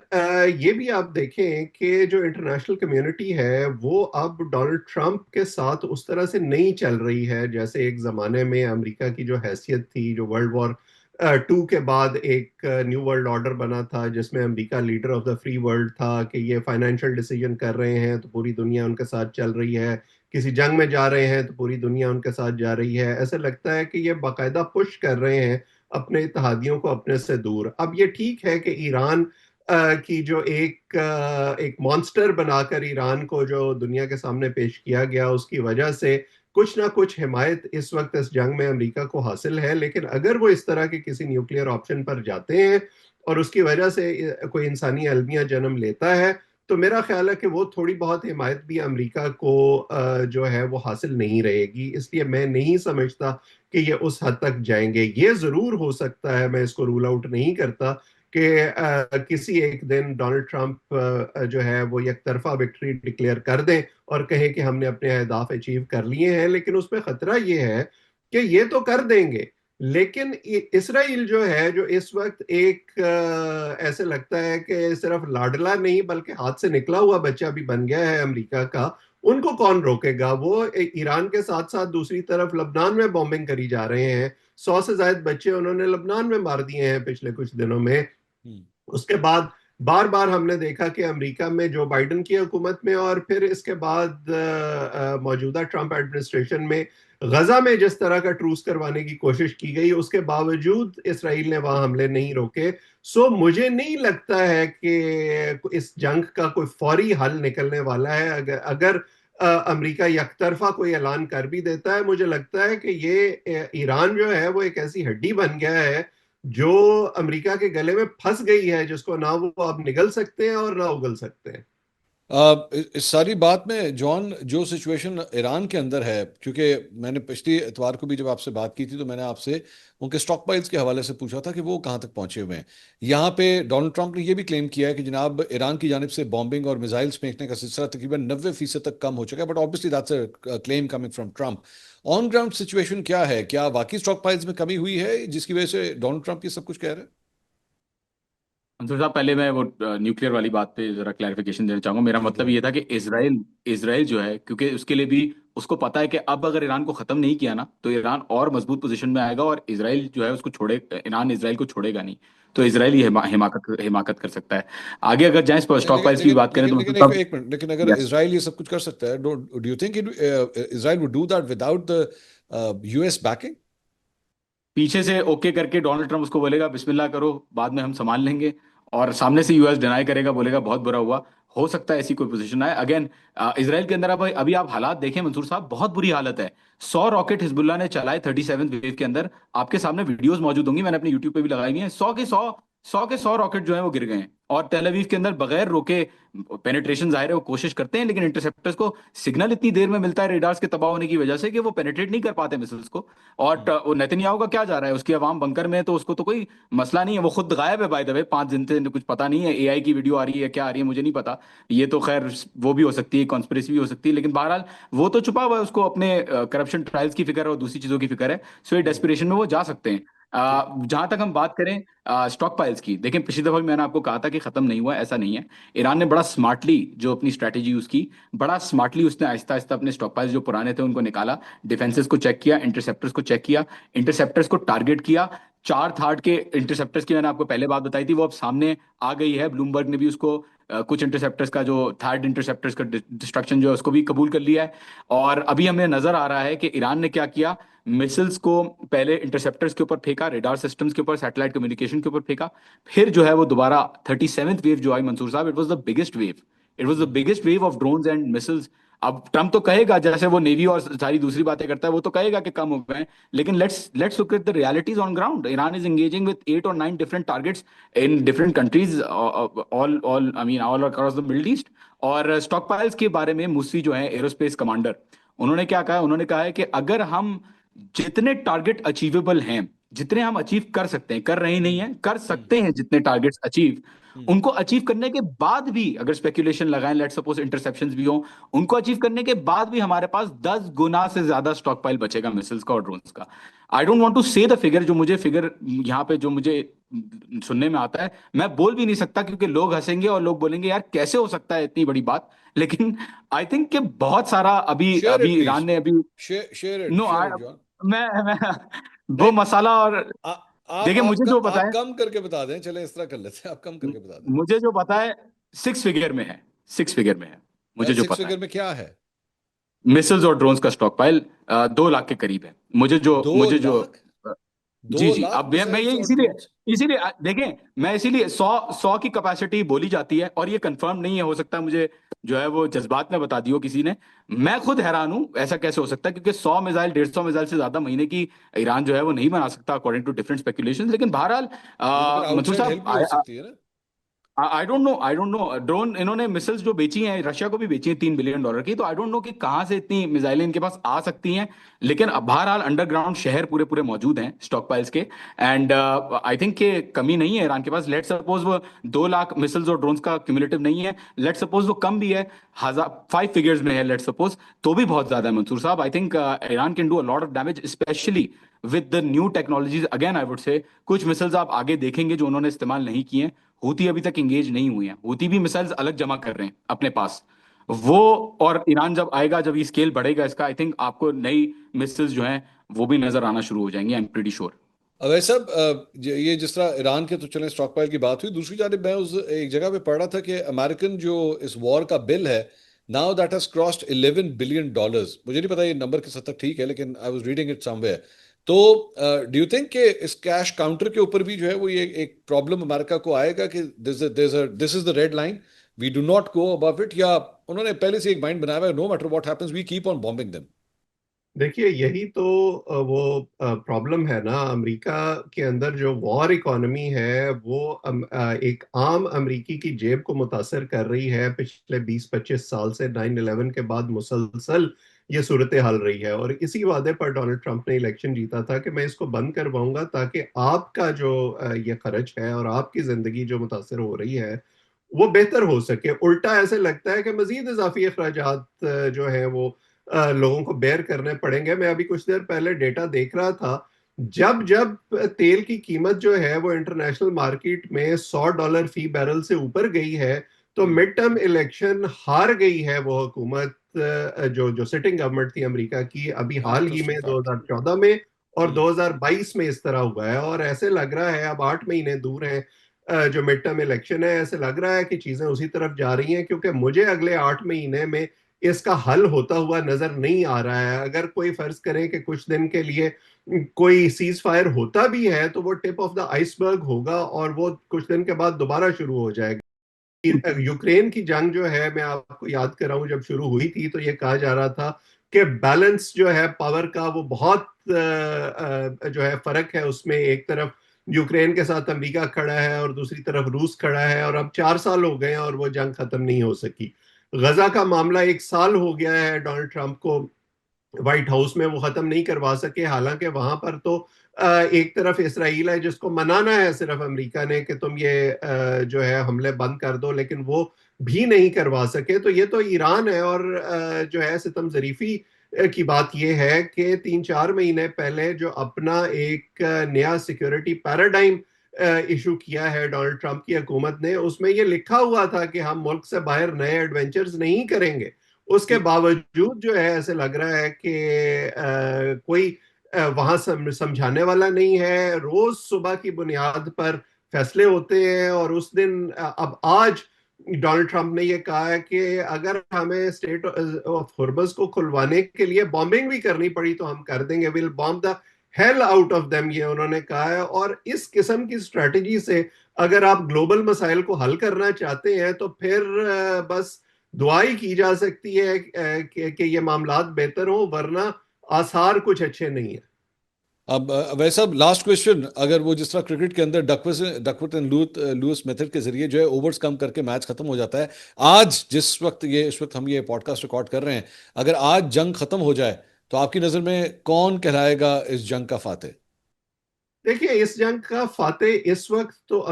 ये भी आप देखें कि जो इंटरनेशनल कम्युनिटी है वो अब डोनाल्ड ट्रंप के साथ उस तरह से नहीं चल रही है जैसे एक जमाने में अमेरिका की जो हैसियत थी, जो वर्ल्ड वॉर टू के बाद एक न्यू वर्ल्ड ऑर्डर बना था जिसमें America leader of the free world था, कि ये फाइनेंशियल डिसीजन कर रहे हैं तो पूरी दुनिया उनके साथ चल रही है, किसी जंग में जा रहे हैं तो पूरी दुनिया उनके साथ जा रही है। ऐसा लगता है कि ये बाकायदा पुश कर रहे हैं अपने इत्तेहादियों को अपने से दूर। अब ये ठीक है कि ईरान की जो एक मॉन्स्टर बनाकर ईरान को जो दुनिया के सामने पेश किया गया, उसकी वजह से कुछ ना कुछ हिमायत इस वक्त इस जंग में अमेरिका को हासिल है। लेकिन अगर वो इस तरह के किसी न्यूक्लियर ऑप्शन पर जाते हैं और उसकी वजह से कोई इंसानी अलमिया जन्म लेता है, तो मेरा ख्याल है कि वो थोड़ी बहुत हिमायत भी अमेरिका को जो है वो हासिल नहीं रहेगी। इसलिए मैं नहीं समझता कि ये उस हद तक जाएंगे। ये जरूर हो सकता है, मैं इसको रूल आउट नहीं करता, कि किसी एक दिन डोनाल्ड ट्रंप जो है वो एक तरफा विक्ट्री डिक्लेयर कर दें और कहें कि हमने अपने अहदाफ अचीव कर लिए हैं। लेकिन उसमें खतरा ये है कि ये तो कर देंगे, लेकिन इसराइल जो है, जो इस वक्त एक ऐसे लगता है कि सिर्फ लाडला नहीं बल्कि हाथ से निकला हुआ बच्चा भी बन गया है अमेरिका का, उनको कौन रोकेगा? वो ईरान के साथ साथ दूसरी तरफ लबनान में बॉम्बिंग करी जा रहे हैं। 100 से ज्यादा बच्चे उन्होंने लबनान में मार दिए हैं पिछले कुछ दिनों में। उसके बाद बार बार हमने देखा कि अमेरिका में जो बाइडेन की हुकूमत में और फिर इसके बाद मौजूदा ट्रंप एडमिनिस्ट्रेशन में गजा में जिस तरह का ट्रूस करवाने की कोशिश की गई, उसके बावजूद इसराइल ने वहां हमले नहीं रोके। सो मुझे नहीं लगता है कि इस जंग का कोई फौरी हल निकलने वाला है। अगर अमेरिका यकतरफा कोई ऐलान कर भी देता है, मुझे लगता है कि ये ईरान जो है वो एक ऐसी हड्डी बन गया है जो अमेरिका के गले में फंस गई है, जिसको ना वो अब निगल सकते हैं और ना उगल सकते हैं। इस सारी बात में जॉन, जो सिचुएशन ईरान के अंदर है, क्योंकि मैंने पिछली इतवार को भी जब आपसे बात की थी तो मैंने आपसे उनके स्टॉक पाइल्स के हवाले से पूछा था कि वो कहाँ तक पहुंचे हुए हैं। यहाँ पे डोनाल्ड ट्रंप ने ये भी क्लेम किया है कि जनाब ईरान की जानिब से बॉम्बिंग और मिसाइल्स फेंकने का सिलसिला तकरीबन 90% तक कम हो चुका है, but obviously that's a claim coming from Trump. On ground situation क्या है? क्या वाकई स्टॉक पाइल्स में कमी हुई है जिसकी वजह से डोनाल्ड ट्रंप ये सब कुछ कह रहे हैं? अंशुल साहब, पहले मैं वो न्यूक्लियर वाली बात पे जरा क्लैरिफिकेशन देना चाहूंगा। मेरा जी मतलब ये था कि इसराइल इसराइल जो है, क्योंकि उसके लिए भी उसको पता है कि अब अगर ईरान को खत्म नहीं किया ना तो ईरान और मजबूत पोजीशन में आएगा, और इसराइल जो है उसको छोड़े, ईरान इसराइल को छोड़ेगा नहीं। तो इसराइल ही हिमाकत कर सकता है। आगे अगर जाए नहीं, स्टॉक लेकिन प्राइस की लेकिन बात करें लेकिन तो लेकिन मतलब एक तब। एक मिनट, लेकिन अगर यस। इसराइल ये सब कुछ कर सकता है, do do you think Israel would do that without the US banking? पीछे से ओके करके डोनाल्ड ट्रंप उसको बोलेगा बिस्मिल्लाह करो, बाद में हम संभाल लेंगे, और सामने से यूएस डिनाई करेगा, बोलेगा बहुत बुरा हुआ। हो सकता है ऐसी कोई पोजीशन आए अगेन। इसराइल के अंदर अब अभी आप हालात देखें मंसूर साहब, बहुत बुरी हालत है। 100 रॉकेट हिजबुल्लाह ने चलाए 37th वेव के अंदर। आपके सामने वीडियोस मौजूद होंगी, मैंने अपने यूट्यूब पे भी लगाई हुई हैं। 100 के 100 रॉकेट जो है वो गिर गए हैं, और तेल अवीव के अंदर बगैर रोके पेनिट्रेशन, जाहिर है वो कोशिश करते हैं, लेकिन इंटरसेप्टर्स को सिग्नल इतनी देर में मिलता है रेडार्स के तबाह होने की वजह से कि वो पेनिट्रेट नहीं कर पाते मिसाइल्स को। और वो नेतन्याहू का क्या जा रहा है, उसकी आवाम बंकर में है, तो उसको तो कोई मसला नहीं है। वो खुद गायब है बाय द वे 5 दिन से, कुछ पता नहीं है एआई की वीडियो आ रही है क्या आ रही है मुझे नहीं पता। ये तो खैर वो भी हो सकती है, कॉन्स्पिरेसी भी हो सकती है, लेकिन बहरहाल वो तो छुपा हुआ है, उसको अपने करप्शन ट्रायल्स की फिक्र है और दूसरी चीजों की फिक्र है। सो ये डेस्पिरेशन में वो जा सकते हैं। ठीक। जहां तक हम बात करें स्टॉक पाइल्स की, देखें पिछली दफा भी मैंने आपको कहा था कि खत्म नहीं हुआ है, ऐसा नहीं है। ईरान ने बड़ा स्मार्टली जो अपनी स्ट्रैटेजी यूज की, बड़ा स्मार्टली उसने आहिस्ता आहिस्ता अपने स्टॉक पाइल्स जो पुराने थे उनको निकाला, डिफेंसेस को चेक किया, इंटरसेप्टर्स को चेक किया, इंटरसेप्टर्स को टारगेट किया। 4 थार्ड के इंटरसेप्टर्स की मैंने आपको पहले बात बताई थी, वो अब सामने आ गई है। ब्लूमबर्ग ने भी उसको कुछ इंटरसेप्टर्स का जो थर्ड इंटरसेप्टर्स का डिस्ट्रक्शन जो है उसको भी कबूल कर लिया है। और अभी हमें नजर आ रहा है कि ईरान ने क्या किया, मिसाइल्स को पहले इंटरसेप्टर्स के ऊपर फेंका, रेडार सिस्टम्स के ऊपर, सैटेलाइट कम्युनिकेशन के ऊपर फेंका, फिर जो है वो दोबारा 37th वेव जो आई मंसूर साहब, it was the biggest wave. It was the biggest wave of drones and missiles. अब ट्रम्प तो कहेगा, जैसे वो नेवी और सारी दूसरी बातें करता है, वो तो कहेगा कि कम हो गए हैं, लेकिन let's look at the realities on ground. Iran is engaging with 8 और 9 different targets in different countries, all I mean all across the middle east. और स्टॉक पाइल्स के बारे में मुस्सी जो है एरोस्पेस कमांडर, उन्होंने क्या कहा, उन्होंने कहा है कि अगर हम जितने टारगेट अचीवेबल हैं, जितने हम अचीव कर सकते हैं, कर रहे ही नहीं है, कर हम्म। सकते हैं जितने टारगेट्स अचीव, हम्म। उनको अचीव करने के बाद भी अगर स्पेकुलेशन लगाएं, लेट सपोज इंटरसेप्शंस भी हो, उनको अचीव करने के बाद भी हमारे पास 10 गुना से ज्यादा स्टॉक पाइल बचेगा मिसाइल्स का और ड्रोन्स का। आई डोंट वांट टू से द फिगर, जो मुझे फिगर यहाँ पे जो मुझे सुनने में आता है, मैं बोल भी नहीं सकता, क्योंकि लोग हंसेंगे और लोग बोलेंगे यार कैसे हो सकता है इतनी बड़ी बात। लेकिन आई थिंक कि बहुत सारा अभी शेयर इट अभी प्लीज। ईरान ने अभी नो शेयर इट जॉन। मैं वो नहीं, मसाला और आ, देखिए मुझे जो आप बताया, कम करके बता दें, चले इस तरह कर लेते हैं, आप कम करके बता दें। मुझे जो पता है 6 फिगर में है, 6 फिगर में है, मुझे जो सिक्स पता है। फिगर में क्या है? मिसाइल्स और ड्रोन्स का स्टॉक पाइल 2 लाख के करीब है। दो मुझे जो लाख अ, दो जी जी, लाख अब मैं मिसाइल्स ये और इसीलिए ड्रोन्स? इसीलिए देखें, मैं इसीलिए 100 की कैपेसिटी बोली जाती है, और ये कंफर्म नहीं है, हो सकता है मुझे जो है वो जज्बात में बता दियो किसी ने। मैं खुद हैरान हूं ऐसा कैसे हो सकता है, क्योंकि 100 मिसाइल 150 मिसाइल से ज्यादा महीने की ईरान जो है वो नहीं बना सकता अकॉर्डिंग टू डिफरेंट स्पेकुलेशन। लेकिन बहरहाल नहीं, तो फिर मंसूर आउटसाइड हेल्प भी हो साहब, सकती है ना? आई डोंट नो ड्रोन इन्होंने मिसाइल्स जो बेची हैं, रशिया को भी बेची हैं $3 बिलियन की, तो आई डोंट नो कि कहाँ से इतनी मिसाइलें इनके पास आ सकती हैं। लेकिन अब बहरहाल अंडरग्राउंड शहर पूरे पूरे मौजूद हैं स्टॉक पाइल्स के। एंड आई थिंक कि कमी नहीं है ईरान के पास। लेट सपोज वो 2 लाख मिसाइल्स और ड्रोन्स का क्यूमुलेटिव नहीं है, लेट सपोज वो कम भी है, 5 फिगर्स में है लेट सपोज, तो भी बहुत ज्यादा है मंसूर साहब। I think Iran can do a lot of damage, specially with the new technologies. Again I would say कुछ मिसाइल्स आप आगे देखेंगे जो उन्होंने इस्तेमाल नहीं किए हैं। हूती अभी तक इंगेज नहीं हुई हैं, हूती भी मिसाइल्स अलग जमा कर रहे हैं अपने पास। वो और ईरान जब आएगा, जब ये स्केल बढ़ेगा इसका, आई थिंक आपको नई मिसाइल्स जो हैं वो भी नजर आना शुरू हो जाएंगे, आई एम प्रीटी श्योर। अब वैसे सब ये जिस तरह ईरान के तो चले स्टॉक पाइल की बात हुई, दूसरी जानब मैं उस एक जगह पे पढ़ रहा था कि अमेरिकन जो इस वॉर का बिल है, now that has crossed $11 billion. मुझे नहीं पता ये नंबर किस हद तक ठीक है, लेकिन I was reading it somewhere. तो डू यू थिंक कि इस कैश काउंटर के ऊपर भी जो है वो ये एक प्रॉब्लम अमेरिका को आएगा कि this is the red line, we do not go above it, या उन्होंने पहले से एक माइंड बनाया हुआ है no matter what happens we keep on bombing them? देखिए यही तो वो प्रॉब्लम है ना, अमेरिका के अंदर जो वॉर इकोनॉमी है वो एक आम अमेरिकी की जेब को मुतासर कर रही है। पिछले 20-25 साल से 9/11 के बाद मुसलसल ये सूरत हाल रही है, और इसी वादे पर डोनाल्ड ट्रंप ने इलेक्शन जीता था कि मैं इसको बंद करवाऊंगा ताकि आपका जो ये खर्च है और आपकी जिंदगी जो मुतासर हो रही है वो बेहतर हो सके। उल्टा ऐसे लगता है कि मजीद इजाफी अखराजात जो है वो लोगों को बेयर करने पड़ेंगे। मैं अभी कुछ देर पहले डेटा देख रहा था, जब जब तेल की कीमत जो है वो इंटरनेशनल मार्केट में $100 फी बैरल से ऊपर गई है, तो मिड टर्म इलेक्शन हार गई है वो हुकूमत, जो जो सिटिंग गवर्नमेंट थी अमेरिका की, अभी हाल ही में इंटरेस्टिंग फैक्ट। 2014 में और 2022 में इस तरह हुआ है। और ऐसे लग रहा है, अब 8 महीने दूर हैं जो मिड टर्म इलेक्शन है, ऐसे लग रहा है कि चीजें उसी तरफ जा रही हैं, क्योंकि मुझे अगले 8 महीने में इसका हल होता हुआ नजर नहीं आ रहा है। अगर कोई फर्ज करें कि कुछ दिन के लिए कोई सीज फायर होता भी है तो वो टिप ऑफ द आइसबर्ग होगा और वो कुछ दिन के बाद दोबारा शुरू हो जाएगा। यूक्रेन की जंग जो है, मैं आपको याद कर रहा हूं, जब शुरू हुई थी तो ये कहा जा रहा था कि बैलेंस जो है पावर का वो बहुत जो है फर्क है उसमें। एक तरफ यूक्रेन के साथ अमेरिका खड़ा है और दूसरी तरफ रूस खड़ा है, और अब 4 साल हो गए हैं और वो जंग खत्म नहीं हो सकी। गजा का मामला 1 साल हो गया है डोनाल्ड ट्रंप को व्हाइट हाउस में वो खत्म नहीं करवा सके। हालांकि वहां पर तो एक तरफ इसराइल है जिसको मनाना है सिर्फ अमेरिका ने कि तुम ये जो है हमले बंद कर दो, लेकिन वो भी नहीं करवा सके। तो ये तो ईरान है। और जो है सितम जरीफी की बात यह है कि 3-4 महीने पहले जो अपना एक नया सिक्योरिटी पैराडाइम इशू किया है डोनाल्ड ट्रंप की हुकूमत ने, उसमें ये लिखा हुआ था कि हम मुल्क से बाहर नए एडवेंचर्स नहीं करेंगे। उसके बावजूद जो है ऐसे लग रहा है कि कोई वहां समझाने वाला नहीं है। रोज सुबह की बुनियाद पर फैसले होते हैं, और उस दिन अब आज डोनाल्ड ट्रंप ने यह कहा है कि अगर हमें स्टेट ऑफ हॉर्मस को खुलवाने के लिए बॉम्बिंग भी करनी पड़ी तो हम कर देंगे, will bomb the hell out of them, ये उन्होंने कहा है। और इस किस्म की स्ट्रेटजी से अगर आप ग्लोबल मसाइल को हल करना चाहते हैं तो फिर बस दुआ ही की जा सकती है कि ये मामलात बेहतर हो, वरना आसार कुछ अच्छे नहीं है। अब वैसा लास्ट क्वेश्चन, अगर वो जिस तरह क्रिकेट के अंदर डकवर्थ एंड लुईस मेथड के जरिए जो है ओवर्स कम करके मैच खत्म हो जाता है, आज जिस वक्त ये इस वक्त हम ये पॉडकास्ट रिकॉर्ड कर रहे हैं, अगर आज जंग खत्म हो जाए तो आपकी नजर में कौन कहलाएगा इस जंग का फातेह? देखिए, इस जंग का फातेह इस वक्त तो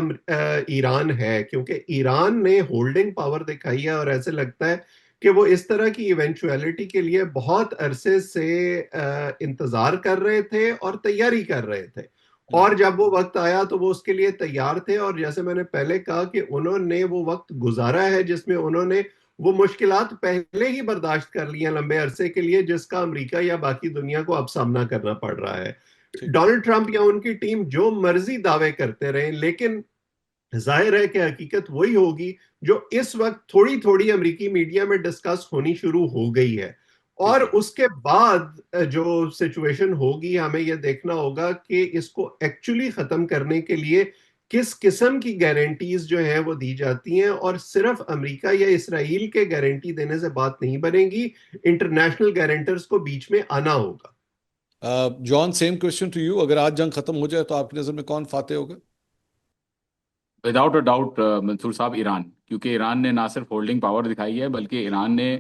ईरान है, क्योंकि ईरान ने होल्डिंग पावर दिखाई है, और ऐसे लगता है कि वो इस तरह की इवेंचुअलिटी के लिए बहुत अरसे से इंतजार कर रहे थे और तैयारी कर रहे थे। और जब वो वक्त आया तो वो उसके लिए तैयार थे। और जैसे मैंने पहले कहा कि उन्होंने वो वक्त गुजारा है जिसमें उन्होंने वो मुश्किलात पहले ही बर्दाश्त कर ली हैं लंबे अरसे के लिए, जिसका अमेरिका या बाकी दुनिया को अब सामना करना पड़ रहा है। ठीक। डोनाल्ड ट्रंप या उनकी टीम जो मर्जी दावे करते रहे, लेकिन जाहिर है कि हकीकत वही होगी जो इस वक्त थोड़ी थोड़ी अमेरिकी मीडिया में डिस्कस होनी शुरू हो गई है। ठीक और है। उसके बाद जो सिचुएशन होगी, हमें यह देखना होगा कि इसको एक्चुअली खत्म करने के लिए किस किस्म की गारंटीज जो है वो दी जाती हैं। और सिर्फ अमेरिका या इसराइल के गारंटी देने से बात नहीं बनेगी, इंटरनेशनल गारंटर्स को बीच में आना होगा। John, same question to you, अगर आज जंग खत्म हो जाए तो आपकी नजर में कौन फातेह होगा? विदाउट अ डाउट मंसूर साहब, ईरान। क्योंकि ईरान ने ना सिर्फ होल्डिंग पावर दिखाई है, बल्कि ईरान ने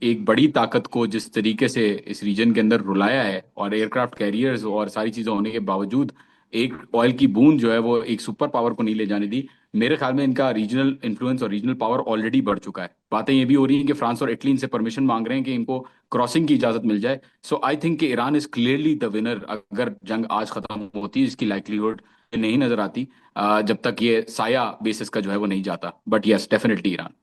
एक बड़ी ताकत को जिस तरीके से इस रीजन के अंदर रुलाया है, और एयरक्राफ्ट कैरियर्स और सारी चीज़ें होने के बावजूद एक ऑयल की बूंद जो है वो एक सुपर पावर को नहीं ले जाने दी। मेरे ख्याल में इनका रीजनल इन्फ्लुएंस और रीजनल पावर ऑलरेडी बढ़ चुका है। बातें ये भी हो रही हैं कि फ्रांस और इटली इनसे परमिशन मांग रहे हैं कि इनको क्रॉसिंग की इजाजत मिल जाए। सो आई थिंक कि Iran is clearly the winner. अगर जंग आज खत्म होती है, इसकी लाइक्लीहुड नहीं नजर आती जब तक ये साया बेसिस का जो है वो नहीं जाता। But yes, definitely Iran.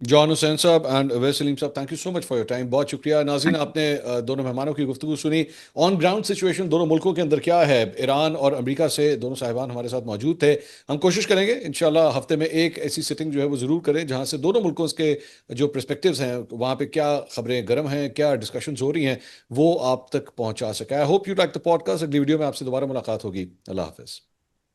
John Hussain साहब एंड अवैस सलीम साहब, thank you so much for your time. बहुत शुक्रिया। नाज़रीन, थैंक यू। आपने दोनों मेहमानों की गुफ्तगू सुनी। ऑन ग्राउंड सिचुएशन दोनों मुल्कों के अंदर क्या है, ईरान और अमेरिका से दोनों साहिबान हमारे साथ मौजूद थे। हम कोशिश करेंगे इंशाल्लाह हफ्ते में एक ऐसी सिटिंग जो है वो ज़रूर करें जहां से दोनों मुल्कों के जो पर्सपेक्टिव्स हैं, वहाँ पे क्या खबरें गर्म हैं, क्या डिस्कशंस हो रही हैं, वो आप तक पहुँचा सके। I hope you like the podcast. अगली वीडियो में आपसे दोबारा मुलाकात होगी। अल्लाह हाफिज़।